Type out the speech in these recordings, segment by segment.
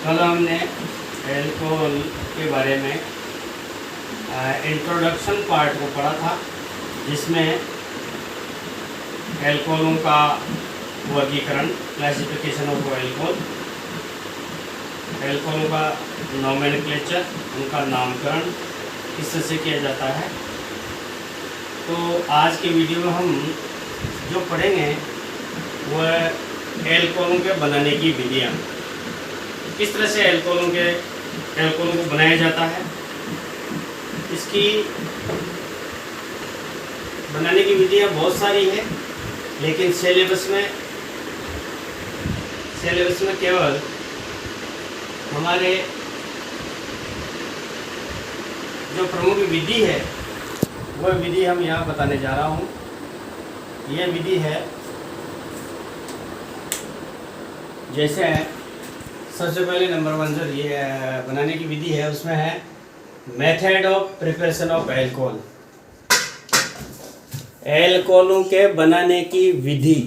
कल हमने एल्कोहल के बारे में इंट्रोडक्शन पार्ट को पढ़ा था, जिसमें एल्कोहलों का वर्गीकरण, क्लासिफिकेशन ऑफ एल्कोहल, एल्कोहलों का नोमेनक्लेचर, उनका नामकरण किस तरह से किया जाता है। तो आज के वीडियो में हम जो पढ़ेंगे वह एल्कोहलों के बनाने की विधियाँ, किस तरह से एल्कोहलों को बनाया जाता है, इसकी बनाने की विधियाँ बहुत सारी है, लेकिन सिलेबस में केवल हमारे जो प्रमुख विधि है वह विधि हम यहाँ बताने जा रहा हूँ। यह विधि है, जैसे सबसे पहले नंबर 1 जो ये बनाने की विधि है उसमें है method of preparation of alcohol. एल्कोहलों के बनाने की विधि,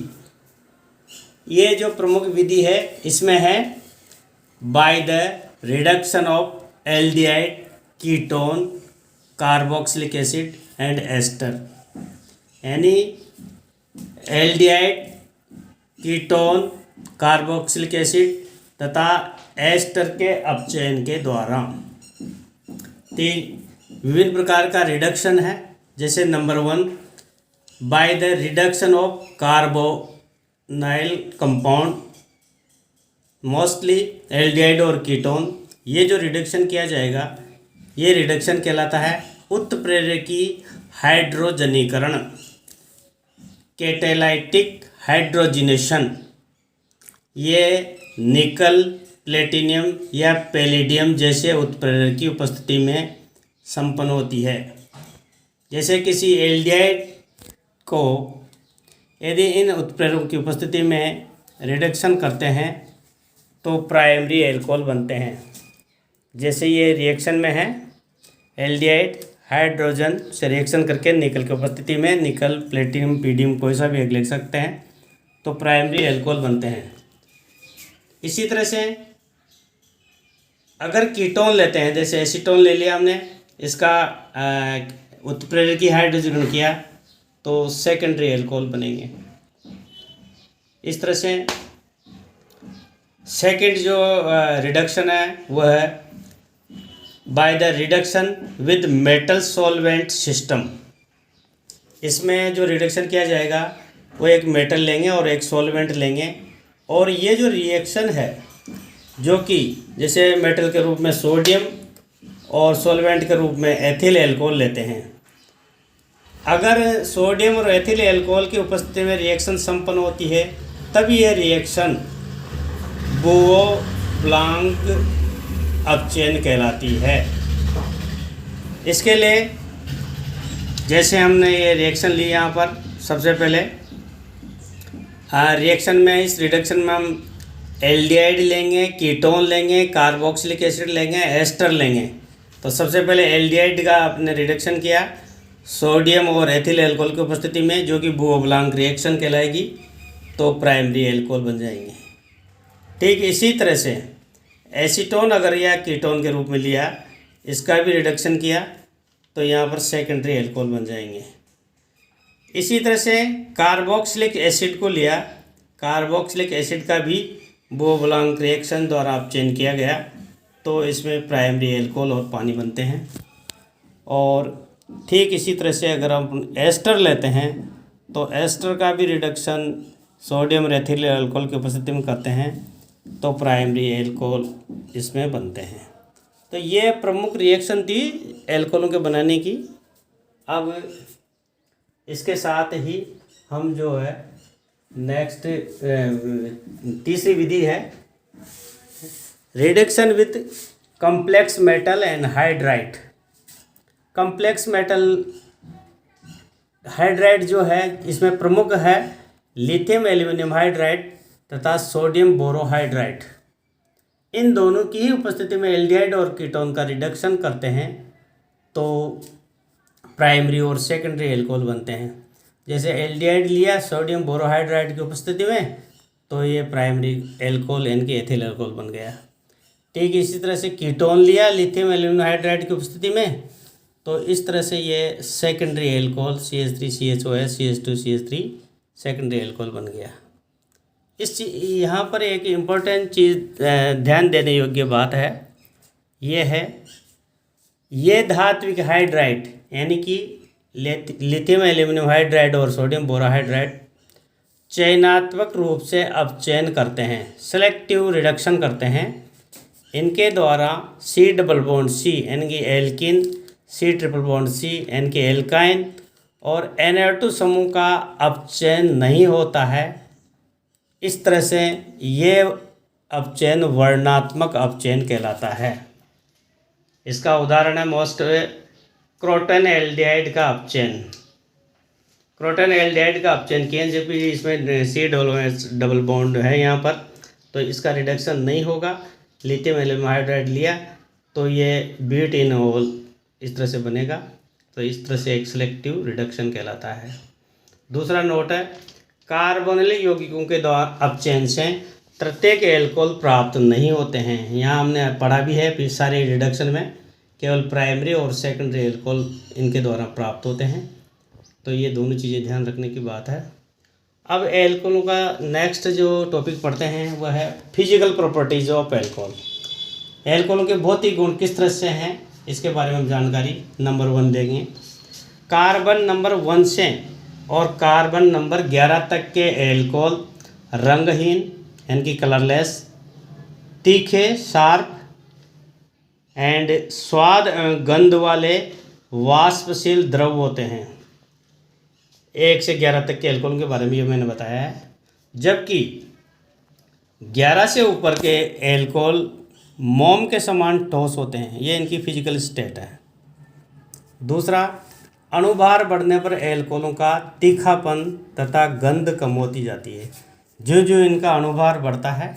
ये जो प्रमुख विधि है इसमें है by the reduction of aldehyde, ketone, carboxylic acid and ester. यानी एल्डिहाइड, कीटोन, कार्बोक्सिलिक एसिड तथा एस्टर के अपचयन के द्वारा। तीन विभिन्न प्रकार का रिडक्शन है, जैसे number 1 bye the reduction of carbonyl compound, mostly aldehyde और कीटोन। ये जो रिडक्शन किया जाएगा ये रिडक्शन कहलाता है उत्प्रेरकी हाइड्रोजनीकरण, कैटालाइटिक हाइड्रोजिनेशन। ये निकल, प्लेटिनियम या पैलेडियम जैसे उत्प्रेरक की उपस्थिति में संपन्न होती है। जैसे किसी एल्डिहाइड को यदि इन उत्प्रेरकों की उपस्थिति में रिडक्शन करते हैं तो प्राइमरी एल्कोहल बनते हैं। जैसे ये रिएक्शन में है, एल्डिहाइड हाइड्रोजन से रिएक्शन करके निकल की उपस्थिति में निकल, प्लेटिनियम, पीडियम कोई सा भी एक लिख सकते हैं, तो प्राइमरी एल्कोहल बनते हैं। इसी तरह से अगर कीटोन लेते हैं, जैसे एसीटोन ले लिया हमने, इसका उत्प्रेरकी हाइड्रोजन किया तो सेकेंडरी एल्कोहल बनेंगे। इस तरह से सेकेंड जो रिडक्शन है वह है by the reduction with metal solvent system. इसमें जो रिडक्शन किया जाएगा वो एक मेटल लेंगे और एक सॉल्वेंट लेंगे, और ये जो रिएक्शन है जो कि जैसे मेटल के रूप में सोडियम और सॉल्वेंट के रूप में एथिल एल्कोहल लेते हैं। अगर सोडियम और एथिल एल्कोहल की उपस्थिति में रिएक्शन संपन्न होती है तब यह रिएक्शन बुओ-ब्लांक अपचयन कहलाती है। इसके लिए जैसे हमने ये रिएक्शन ली यहाँ पर, सबसे पहले रिएक्शन में, इस रिडक्शन में हम एल्डिहाइड लेंगे, कीटोन लेंगे, कार्बोक्सिलिक एसिड लेंगे, एस्टर लेंगे। तो सबसे पहले एल्डिहाइड का आपने रिडक्शन किया सोडियम और एथिल एल्कोहल की उपस्थिति में, जो कि बुओ-ब्लांक रिएक्शन कहलाएगी, तो प्राइमरी एल्कोहल बन जाएंगे। ठीक इसी तरह से एसीटोन अगर या कीटोन के रूप में लिया, इसका भी रिडक्शन किया तो यहाँ पर सेकेंडरी एल्कोहल बन जाएंगे। इसी तरह से कार्बोक्सिलिक एसिड को लिया, कार्बोक्सिलिक एसिड का भी बुओ-ब्लांक रिएक्शन द्वारा अपचयन किया गया तो इसमें प्राइमरी एल्कोहल और पानी बनते हैं। और ठीक इसी तरह से अगर हम एस्टर लेते हैं तो एस्टर का भी रिडक्शन सोडियम और एथिल एल्कोहल की उपस्थिति में करते हैं तो प्राइमरी एल्कोहल इसमें बनते हैं। तो ये प्रमुख रिएक्शन थी एल्कोहलों के बनाने की। अब इसके साथ ही हम जो है नेक्स्ट तीसरी विधि है reduction with complex metal and hydride. Complex metal hydride जो है इसमें प्रमुख है लिथियम एल्यूमिनियम हाइड्राइड तथा सोडियम बोरोहाइड्राइड। इन दोनों की ही उपस्थिति में एल्डिहाइड और कीटोन का रिडक्शन करते हैं तो प्राइमरी और सेकेंडरी एल्कोहल बनते हैं। जैसे एल्डिहाइड लिया सोडियम बोरोहाइड्राइड की उपस्थिति में तो ये प्राइमरी एल्कोहल यानी कि एथिल एल्कोहल बन गया। ठीक इसी तरह से कीटोन लिया लिथियम एल्यूमिनियम हाइड्राइड की उपस्थिति में, तो इस तरह से ये secondary alcohol CH3CHOS CH2CH3 secondary alcohol बन गया। यहाँ पर एक इम्पोर्टेंट चीज़ ध्यान देने योग्य बात है, ये है ये धात्विक हाइड्राइड यानी कि लिथियम एल्यूमिनियम हाइड्राइड और सोडियम बोराहाइड्राइड चयनात्मक रूप से अपचयन करते हैं, सेलेक्टिव रिडक्शन करते हैं। इनके द्वारा C डबल बॉन्ड C यानी कि alkene, C triple bond C यानी कि एल्काइन और NH2 समूह का अपचयन नहीं होता है। इस तरह से ये अपचयन वर्णात्मक अपचयन कहलाता है। इसका उदाहरण है मोस्ट क्रोटन एल्डिहाइड का अपचयन। क्रोटन एल्डिहाइड का अपचयन KNCP इसमें C डबल बॉन्ड है यहाँ पर, तो इसका रिडक्शन नहीं होगा। लिथियम एल्यूमिनियम हाइड्राइड लिया तो ये ब्यूटेनॉल इस तरह से बनेगा, तो इस तरह से एक सिलेक्टिव रिडक्शन कहलाता है। दूसरा नोट है कार्बोनिलिक यौगिकों के द्वारा अपचयन से प्रत्येक एल्कोहल प्राप्त नहीं होते हैं। यहाँ हमने पढ़ा भी है सारे रिडक्शन में केवल प्राइमरी और सेकेंडरी एल्कोहल इनके द्वारा प्राप्त होते हैं, तो ये दोनों चीज़ें ध्यान रखने की बात है। अब एल्कोहलों का नेक्स्ट जो टॉपिक पढ़ते हैं वह है फिजिकल प्रॉपर्टीज ऑफ एल्कोहल। एल्कोहलों के भौतिक गुण किस तरह से हैं इसके बारे में हम जानकारी नंबर 1 देंगे। कार्बन नंबर 1 से और कार्बन नंबर 11 तक के एल्कोहल रंगहीन यानी कि कलरलेस, तीखे शार्प एंड स्वाद गंध वाले वाष्पशील द्रव होते हैं। 1 से 11 तक के एल्कोहल के बारे में ये मैंने बताया है, जबकि 11 से ऊपर के एल्कोहल मोम के समान ठोस होते हैं। ये इनकी फिजिकल स्टेट है। दूसरा, अणुभार बढ़ने पर एल्कोहलों का तीखापन तथा गंध कम होती जाती है। जो जो इनका अणुभार बढ़ता है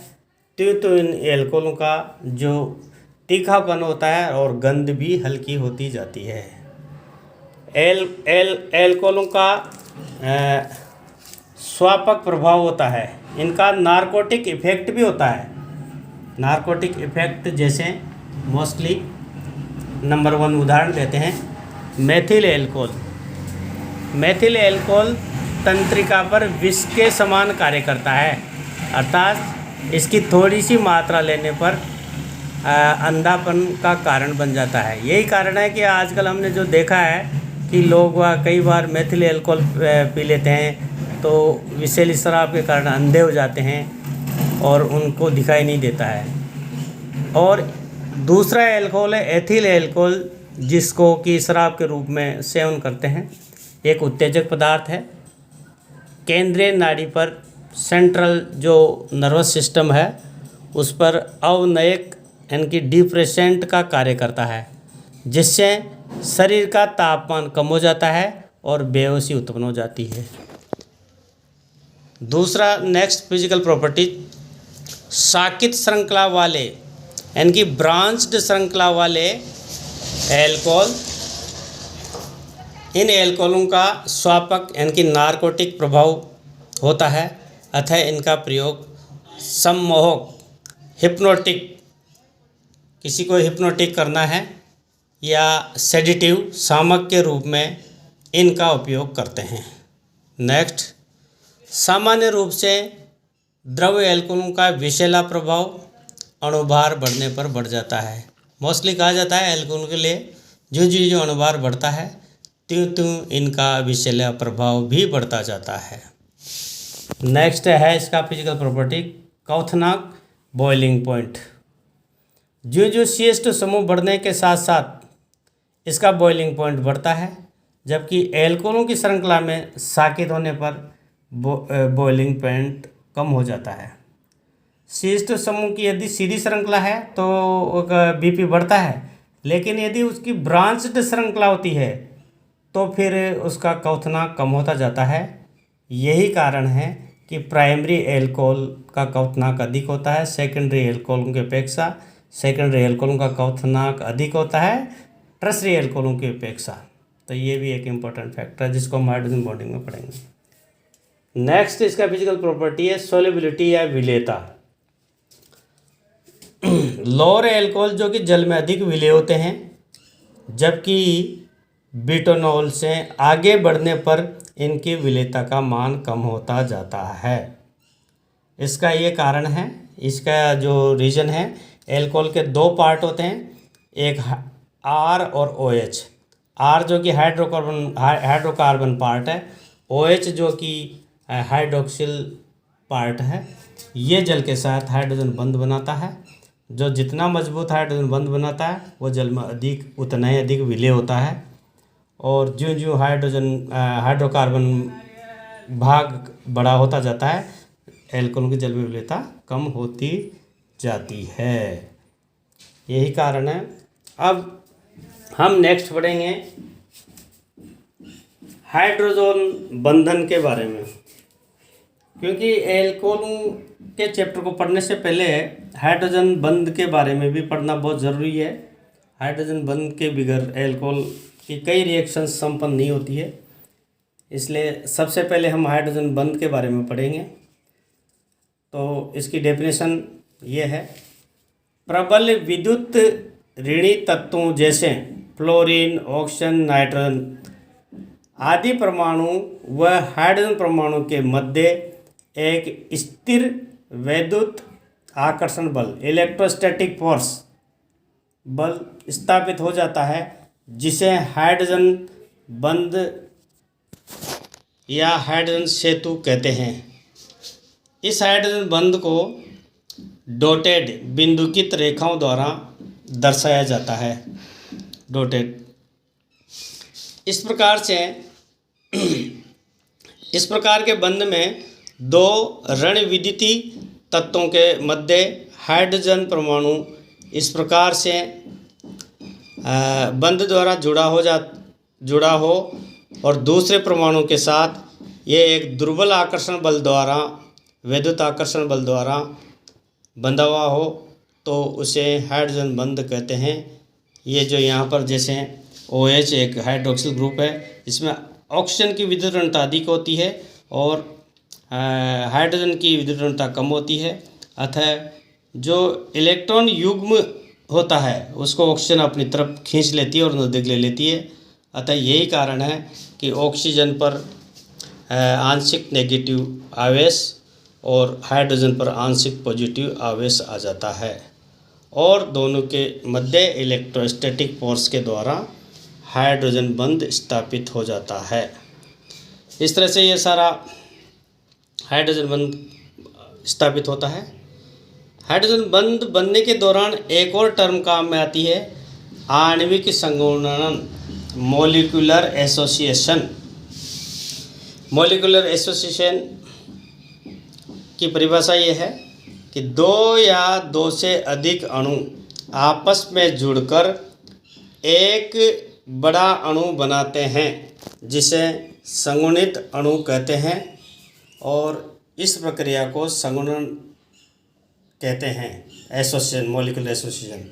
तो इन एल्कोहलों का जो तीखापन होता है और गंध भी हल्की होती जाती है। एल्कोहलों का स्वापक प्रभाव होता है। इनका नारकोटिक इफेक्ट भी होता है। नारकोटिक इफेक्ट जैसे मोस्टली नंबर 1 उदाहरण देते हैं मेथिल एल्कोहल। मेथिल एल्कोहल तंत्रिका पर विष के समान कार्य करता है, अर्थात इसकी थोड़ी सी मात्रा लेने पर अंधापन का कारण बन जाता है। यही कारण है कि आजकल हमने जो देखा है कि लोग कई बार मेथिल एल्कोहल पी लेते हैं तो विषैली शराब के कारण अंधे हो जाते हैं और उनको दिखाई नहीं देता है। और दूसरा एल्कोहल है एथिल एल्कोहल, जिसको कि शराब के रूप में सेवन करते हैं। एक उत्तेजक पदार्थ है। केंद्रीय नाड़ी पर सेंट्रल जो नर्वस सिस्टम है उस पर अवनयक यानी कि डिप्रेसेंट का कार्य करता है, जिससे शरीर का तापमान कम हो जाता है और बेहोशी उत्पन्न हो जाती है। दूसरा नेक्स्ट फिजिकल प्रॉपर्टी, शाखित श्रृंखला वाले यानी कि ब्रांच्ड श्रृंखला वाले एल्कोहल, इन एल्कोहलों का स्वापक यानी कि नारकोटिक प्रभाव होता है, अतः इनका प्रयोग सम्मोहक हिप्नोटिक, किसी को हिप्नोटिक करना है या सेडेटिव शामक के रूप में इनका उपयोग करते हैं। नेक्स्ट, सामान्य रूप से द्रव्य एल्कोहलों का विषैला प्रभाव अणुभार बढ़ने पर बढ़ जाता है। मोस्टली कहा जाता है एल्कोहल के लिए जो अणुभार बढ़ता है त्यों इनका विषैला प्रभाव भी बढ़ता जाता है। नेक्स्ट है इसका फिजिकल प्रॉपर्टी क्वथनांक बॉइलिंग पॉइंट। जो CH2 समूह बढ़ने के साथ साथ इसका बॉइलिंग पॉइंट बढ़ता है, जबकि एल्कोहलों की श्रृंखला में शाखित होने पर बॉइलिंग पॉइंट कम हो जाता है। CH2 समूह की यदि सीधी श्रृंखला है तो BP बढ़ता है, लेकिन यदि उसकी ब्रांच्ड श्रृंखला होती है तो फिर उसका क्वथनांक कम होता जाता है। यही कारण है कि प्राइमरी एल्कोहल का क्वथनांक अधिक होता है सेकेंडरी एल्कोहलों की अपेक्षा। सेकेंडरी एल्कोहलों का क्वथनांक अधिक होता है टर्शरी एल्कोहलों की अपेक्षा। तो ये भी एक इम्पोर्टेंट फैक्टर है जिसको हम हाइड्रोजन बॉन्डिंग में पढ़ेंगे। नेक्स्ट इसका फिजिकल प्रॉपर्टी है सोल्युबिलिटी या विलेयता। लोअर एल्कोहल जो कि जल में अधिक विलेय होते हैं, जबकि ब्यूटेनॉल से आगे बढ़ने पर इनकी विलेयता का मान कम होता जाता है। इसका ये कारण है, इसका जो रीज़न है, एल्कोहल के दो पार्ट होते हैं, एक आर और ओ एच। आर जो कि हाइड्रोकार्बन पार्ट है, ओ एच जो कि हाइड्रोक्सिल पार्ट है। ये जल के साथ हाइड्रोजन बंध बनाता है। जो जितना मजबूत हाइड्रोजन बंध बनाता है वो जल में उतना ही अधिक विलेय होता है। और ज्यों ज्यों हाइड्रोकार्बन भाग बड़ा होता जाता है, एल्कोहल की जल में विलेयता कम होती जाती है। यही कारण है। अब हम नेक्स्ट पढ़ेंगे हाइड्रोजन बंधन के बारे में, क्योंकि एल्कोहल के चैप्टर को पढ़ने से पहले हाइड्रोजन बंध के बारे में भी पढ़ना बहुत ज़रूरी है। हाइड्रोजन बंध के बगैर एल्कोहल की कई रिएक्शंस संपन्न नहीं होती है, इसलिए सबसे पहले हम हाइड्रोजन बंध के बारे में पढ़ेंगे। तो इसकी डेफिनेशन ये है, प्रबल विद्युत ऋणी तत्वों जैसे फ्लोरीन, ऑक्सीजन, नाइट्रोजन आदि परमाणु व हाइड्रोजन परमाणु के मध्य एक स्थिर वैद्युत आकर्षण बल, इलेक्ट्रोस्टैटिक फोर्स बल स्थापित हो जाता है, जिसे हाइड्रोजन बंध या हाइड्रोजन सेतु कहते हैं। इस हाइड्रोजन बंध को डॉटेड बिंदुकित रेखाओं द्वारा दर्शाया जाता है। डॉटेड इस प्रकार के बंध में दो ऋण विद्युतीय तत्वों के मध्य हाइड्रोजन परमाणु इस प्रकार से बंध द्वारा जुड़ा हो और दूसरे परमाणु के साथ ये एक दुर्बल आकर्षण बल द्वारा, विद्युत आकर्षण बल द्वारा बंधा हुआ हो, तो उसे हाइड्रोजन बंध कहते हैं। ये जो यहाँ पर जैसे OH एक हाइड्रोक्सिल ग्रुप है, इसमें ऑक्सीजन की विद्युत ऋणता अधिक होती है और हाइड्रोजन की विद्युत ऋणता कम होती है। अतः जो इलेक्ट्रॉन युग्म होता है उसको ऑक्सीजन अपनी तरफ खींच लेती है और नज़दीक ले लेती है। अतः यही कारण है कि ऑक्सीजन पर आंशिक नेगेटिव आवेश और हाइड्रोजन पर आंशिक पॉजिटिव आवेश आ जाता है और दोनों के मध्य इलेक्ट्रोस्टैटिक फोर्स के द्वारा हाइड्रोजन बंध स्थापित हो जाता है। इस तरह से ये सारा हाइड्रोजन बंध स्थापित होता है। हाइड्रोजन बंध बनने के दौरान एक और टर्म काम में आती है, आणविक संघूर्णन, मॉलिक्यूलर एसोसिएशन। मॉलिक्यूलर एसोसिएशन की परिभाषा ये है कि दो या दो से अधिक अणु आपस में जुड़कर एक बड़ा अणु बनाते हैं, जिसे संगुणित अणु कहते हैं और इस प्रक्रिया को संगुणन कहते हैं, एसोसिएशन, मॉलिक्यूलर एसोसिएशन।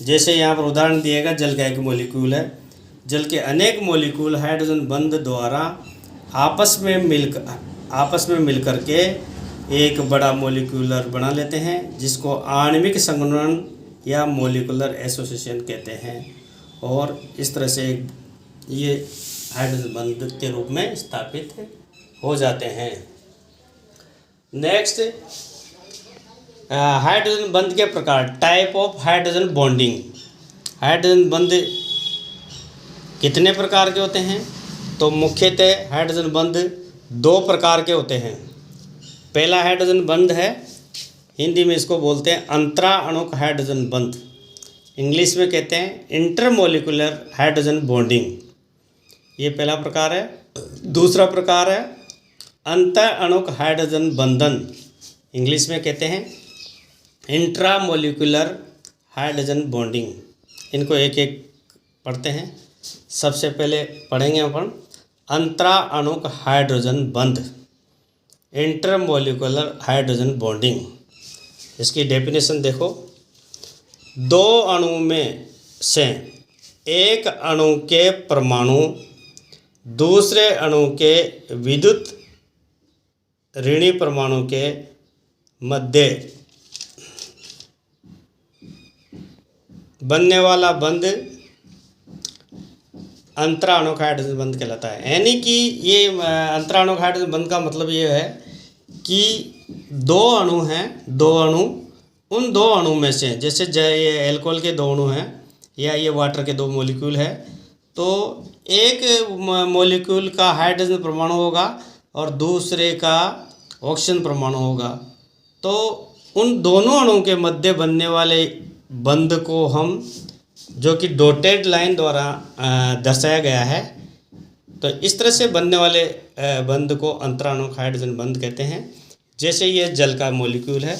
जैसे यहाँ पर उदाहरण दिएगा, जल का एक मॉलिक्यूल है, जल के अनेक मॉलिक्यूल हाइड्रोजन बंध द्वारा आपस में मिलकर के एक बड़ा मॉलिक्यूलर बना लेते हैं, जिसको आणविक संघूर्णन या मॉलिक्यूलर एसोसिएशन कहते हैं और इस तरह से ये हाइड्रोजन बंध के रूप में स्थापित हो जाते हैं। नेक्स्ट, हाइड्रोजन बंध के प्रकार, type of hydrogen bonding. Hydrogen बंध कितने प्रकार के होते हैं? तो मुख्यतः हाइड्रोजन बंध दो प्रकार के होते हैं। पहला हाइड्रोजन बंध है, हिंदी में इसको बोलते हैं अंतरा अणुक हाइड्रोजन बंध, इंग्लिश में कहते हैं इंटरमोलिकुलर हाइड्रोजन बॉन्डिंग। ये पहला प्रकार है। दूसरा प्रकार है अंतर अणुक हाइड्रोजन बंधन, इंग्लिश में कहते हैं इंट्रामोलिकुलर हाइड्रोजन बॉन्डिंग। इनको एक एक पढ़ते हैं। सबसे पहले पढ़ेंगे अपन अंतरा अणुक हाइड्रोजन बंध, इंटरमोलिकुलर हाइड्रोजन बॉन्डिंग। इसकी डेफिनेशन देखो, दो अणु में से एक अणु के परमाणु दूसरे अणु के विद्युत ऋणी परमाणु के मध्य बनने वाला बंध अंतराणुक हाइड्रोजन बंध कहलाता है। यानी कि ये अंतराणुक हाइड्रोजन बंध का मतलब ये है कि दो अणु हैं, दो अणु, उन दो अणु में से, जैसे ये एल्कोहल के दो अणु हैं या ये वाटर के दो मॉलिक्यूल है, तो एक मॉलिक्यूल का हाइड्रोजन परमाणु होगा और दूसरे का ऑक्सीजन परमाणु होगा। तो उन दोनों अणुओं के मध्य बनने वाले बंध को हम, जो कि डॉटेड लाइन द्वारा दर्शाया गया है, तो इस तरह से बनने वाले बंध को अंतराणुक हाइड्रोजन बंध कहते हैं। जैसे ये जल का मॉलिक्यूल है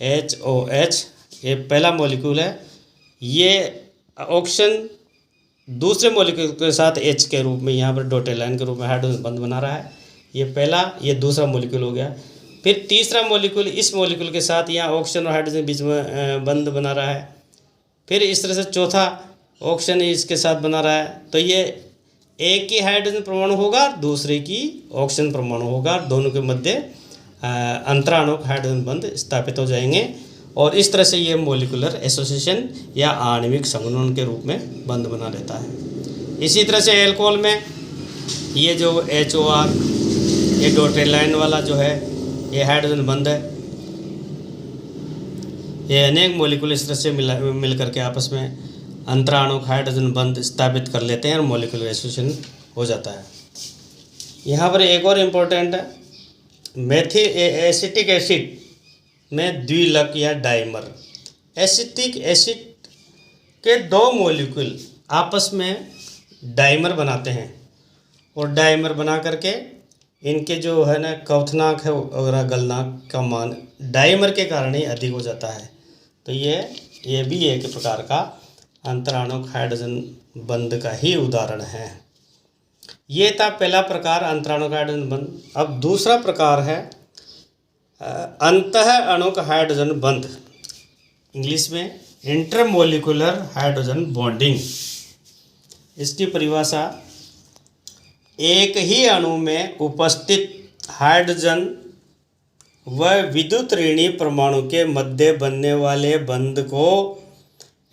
HOH, ये पहला मॉलिक्यूल है, ये ऑक्सीजन दूसरे मॉलिक्यूल के साथ H के रूप में यहाँ पर डॉटेड लाइन के रूप में हाइड्रोजन बंध बना रहा है। ये पहला, ये दूसरा मॉलिक्यूल हो गया। फिर तीसरा मॉलिक्यूल इस मॉलिक्यूल के साथ यहाँ ऑक्सीजन और हाइड्रोजन बीच में बंध बना रहा है। फिर इस तरह से चौथा ऑक्सीजन इसके साथ बना रहा है। तो ये एक की हाइड्रोजन परमाणु होगा, दूसरे की ऑक्सीजन परमाणु होगा, दोनों के मध्य अंतराणुक हाइड्रोजन बंध स्थापित हो जाएंगे और इस तरह से ये मॉलिक्यूलर एसोसिएशन या आणविक संघनन के रूप में बंध बना लेता है। इसी तरह से एल्कोहल में ये जो HOR, ये डॉटेड लाइन वाला जो है ये हाइड्रोजन बंध है। ये अनेक मॉलिक्यूल इस तरह से मिल करके आपस में अंतराणुक हाइड्रोजन बंध स्थापित कर लेते हैं और मॉलिक्यूलर एसोसिएशन हो जाता है। यहाँ पर एक और इम्पोर्टेंट है, एसिटिक एसिड में द्विलक या डाइमर। एसिटिक एसिड के दो मॉलिक्यूल आपस में डाइमर बनाते हैं और डाइमर बना करके इनके जो है ना क्वथनांक है वगैरह गलनांक का मान डाइमर के कारण ही अधिक हो जाता है। तो ये भी एक प्रकार का अंतराणुक हाइड्रोजन बंध का ही उदाहरण है। ये था पहला प्रकार अंतराणुक हाइड्रोजन बंध। अब दूसरा प्रकार है अंतः अणुक हाइड्रोजन बंध, इंग्लिश में इंटरमोलिकुलर हाइड्रोजन बॉन्डिंग। इसकी परिभाषा एक ही अणु में उपस्थित हाइड्रोजन व विद्युत ऋणी परमाणु के मध्य बनने वाले बंध को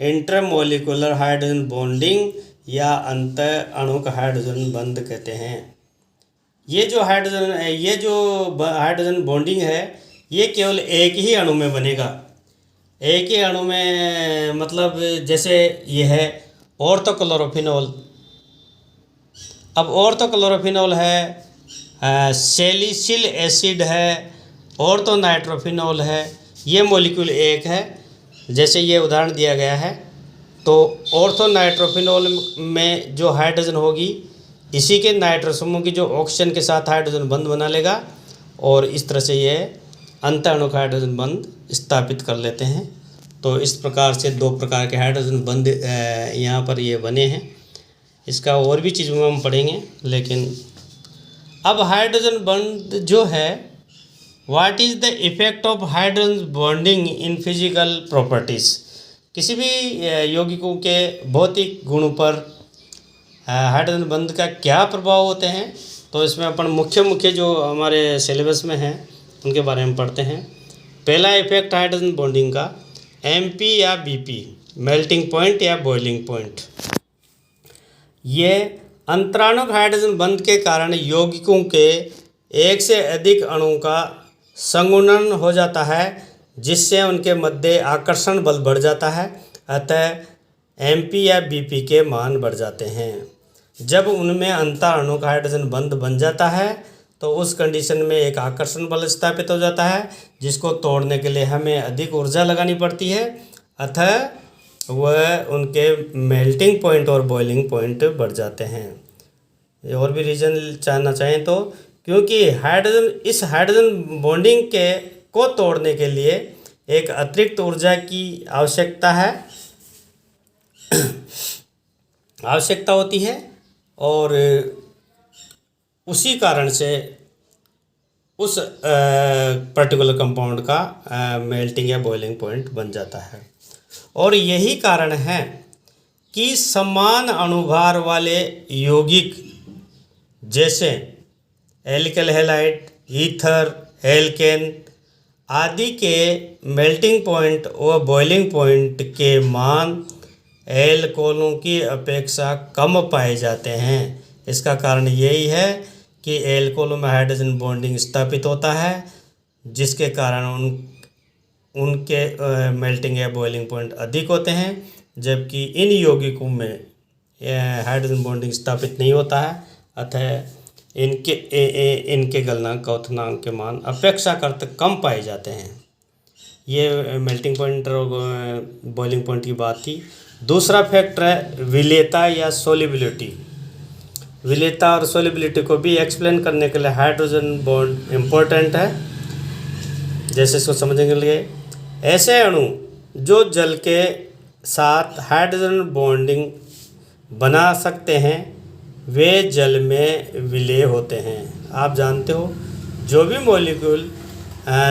इंटरमोलिकुलर हाइड्रोजन बॉन्डिंग या अंतः अणुक हाइड्रोजन बंध कहते हैं। ये जो हाइड्रोजन बॉन्डिंग है ये केवल एक ही अणु में बनेगा। एक ही अणु में मतलब जैसे ये है ऑर्थोक्लोरोफिनॉल। अब ऑर्थोक्लोरोफिनॉल है, सैलिसिल एसिड है, ऑर्थोनाइट्रोफिनॉल है, ये मॉलिक्यूल एक है। जैसे ये उदाहरण दिया गया है, तो ऑर्थोनाइट्रोफिनॉल में जो हाइड्रोजन होगी इसी के नाइट्रोसोमों की जो ऑक्सीजन के साथ हाइड्रोजन बंध बना लेगा और इस तरह से ये अंतः अणुक हाइड्रोजन बंध स्थापित कर लेते हैं। तो इस प्रकार से दो प्रकार के हाइड्रोजन बंध यहाँ पर ये बने हैं। इसका और भी चीज़ों में हम पढ़ेंगे, लेकिन अब हाइड्रोजन बंध जो है, what is the effect of hydrogen bonding in physical properties. किसी भी यौगिकों के भौतिक गुणों पर हाइड्रोजन बंध का क्या प्रभाव होते हैं, तो इसमें अपन मुख्य जो हमारे सिलेबस में हैं उनके बारे में पढ़ते हैं। पहला इफेक्ट हाइड्रोजन बॉन्डिंग का MP या BP, मेल्टिंग पॉइंट या बॉइलिंग पॉइंट। ये अंतराणुक हाइड्रोजन बंध के कारण यौगिकों के एक से अधिक अणुओं का संगुणन हो जाता है, जिससे उनके मध्य आकर्षण बल बढ़ जाता है, अतः MP या BP के मान बढ़ जाते हैं। जब उनमें अंतराणुक हाइड्रोजन बंध बन जाता है तो उस कंडीशन में एक आकर्षण बल स्थापित हो जाता है, जिसको तोड़ने के लिए हमें अधिक ऊर्जा लगानी पड़ती है, अतः वह उनके मेल्टिंग पॉइंट और बॉइलिंग पॉइंट बढ़ जाते हैं। और भी रीज़न जानना चाहें तो क्योंकि इस हाइड्रोजन बॉन्डिंग को तोड़ने के लिए एक अतिरिक्त ऊर्जा की आवश्यकता होती है और उसी कारण से उस पर्टिकुलर कंपाउंड का मेल्टिंग या बॉइलिंग पॉइंट बन जाता है। और यही कारण है कि समान अणुभार वाले यौगिक जैसे एल्किल हैलाइड, ईथर, एल्केन आदि के मेल्टिंग पॉइंट और बॉइलिंग पॉइंट के मान एल्कोहलों की अपेक्षा कम पाए जाते हैं। इसका कारण यही है कि एल्कोहलों में हाइड्रोजन बॉन्डिंग स्थापित होता है, जिसके कारण उनके मेल्टिंग या बॉइलिंग पॉइंट अधिक होते हैं, जबकि इन यौगिकों में हाइड्रोजन बॉन्डिंग स्थापित नहीं होता है। अतः इनके गलनांक क्वथनांक के मान अपेक्षाकृत कम पाए जाते हैं। ये मेल्टिंग पॉइंट और बॉइलिंग पॉइंट की बात थी। दूसरा फैक्टर है विलेयता या सोलिबिलिटी। विलेयता और सोलिबिलिटी को भी एक्सप्लेन करने के लिए हाइड्रोजन बॉन्ड इम्पोर्टेंट है। जैसे इसको समझने के लिए, ऐसे अणु जो जल के साथ हाइड्रोजन बॉन्डिंग बना सकते हैं वे जल में विलेय होते हैं। आप जानते हो जो भी मॉलिक्यूल